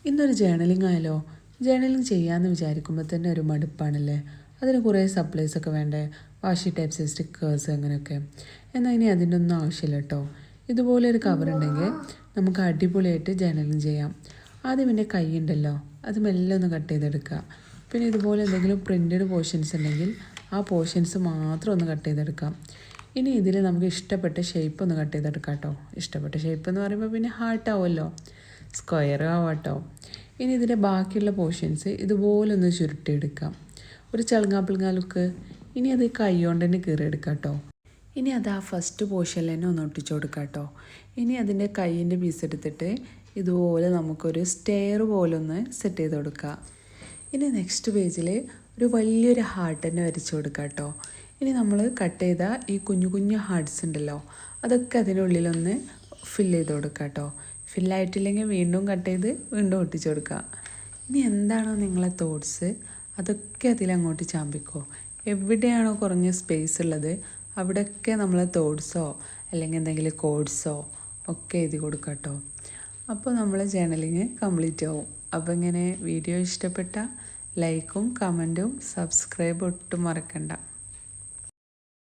ഇന്നൊരു ജേണലിംഗ് ആയാലോ? ജേണലിംഗ് ചെയ്യാമെന്ന് വിചാരിക്കുമ്പോൾ തന്നെ ഒരു മടുപ്പാണല്ലേ? അതിന് കുറേ സപ്ലൈസൊക്കെ വേണ്ടേ? വാഷി ടൈപ്സ്, സ്റ്റിക്കേഴ്സ് അങ്ങനെയൊക്കെ. എന്നാൽ ഇനി അതിൻ്റെ ഒന്നും ആവശ്യമില്ല കേട്ടോ. ഇതുപോലെ ഒരു കവർ ഉണ്ടെങ്കിൽ നമുക്ക് അടിപൊളിയായിട്ട് ജേണലിംഗ് ചെയ്യാം. ആദ്യം എൻ്റെ കൈ ഉണ്ടല്ലോ, അത് മെല്ലെ ഒന്ന് കട്ട് ചെയ്തെടുക്കുക. പിന്നെ ഇതുപോലെ എന്തെങ്കിലും പ്രിൻറ്റഡ് പോർഷൻസ് ഉണ്ടെങ്കിൽ ആ പോർഷൻസ് മാത്രം ഒന്ന് കട്ട് ചെയ്തെടുക്കാം. ഇനി ഇതിൽ നമുക്ക് ഇഷ്ടപ്പെട്ട ഷേപ്പ് ഒന്ന് കട്ട് ചെയ്തെടുക്കാം കേട്ടോ. ഇഷ്ടപ്പെട്ട ഷേപ്പ് എന്ന് പറയുമ്പോൾ പിന്നെ ഹാർട്ട് ആവുമല്ലോ, സ്ക്വയർ ആവാട്ടോ. ഇനി ഇതിൻ്റെ ബാക്കിയുള്ള പോർഷൻസ് ഇതുപോലെ ഒന്ന് ചുരുട്ടിയെടുക്കാം, ഒരു ചളുങ്ങാപ്പിളുങ്ങാ ലുക്ക്. ഇനി അത് കൈ കൊണ്ട് തന്നെ കീറിയെടുക്കാം കേട്ടോ. ഇനി അത് ആ ഫസ്റ്റ് പോർഷനിൽ തന്നെ ഒന്ന് ഒട്ടിച്ചു കൊടുക്കാം കേട്ടോ. ഇനി അതിൻ്റെ കൈയിൻ്റെ പീസ് എടുത്തിട്ട് ഇതുപോലെ നമുക്കൊരു സ്റ്റെയർ പോലെ ഒന്ന് സെറ്റ് ചെയ്ത് കൊടുക്കാം. ഇനി നെക്സ്റ്റ് പേജിൽ ഒരു വലിയൊരു ഹാർട്ട് തന്നെ വരച്ചു കൊടുക്കാം കേട്ടോ. ഇനി നമ്മൾ കട്ട് ചെയ്ത ഈ കുഞ്ഞു കുഞ്ഞു ഹാർട്ട്സ് ഉണ്ടല്ലോ, അതൊക്കെ അതിനുള്ളിലൊന്ന് ഫില്ല് ചെയ്ത് കൊടുക്കാം കേട്ടോ. ഫില്ലായിട്ടില്ലെങ്കിൽ വീണ്ടും കട്ട് ചെയ്ത് വീണ്ടും ഒട്ടിച്ചു കൊടുക്കുക. ഇനി എന്താണോ നിങ്ങളെ തോട്ട്സ് അതൊക്കെ അതിലങ്ങോട്ട് ചാമ്പിക്കോ. എവിടെയാണോ കുറഞ്ഞ സ്പേസ് ഉള്ളത് അവിടെയൊക്കെ നമ്മൾ തോട്ട്സോ അല്ലെങ്കിൽ എന്തെങ്കിലും കോഡ്സോ ഒക്കെ എഴുതി കൊടുക്കുക കേട്ടോ. അപ്പോൾ നമ്മൾ ജേണലിങ് കംപ്ലീറ്റ് ആവും. അപ്പോൾ ഇങ്ങനെ വീഡിയോ ഇഷ്ടപ്പെട്ട ലൈക്കും കമൻറ്റും സബ്സ്ക്രൈബ് ഒട്ടും മറക്കണ്ട.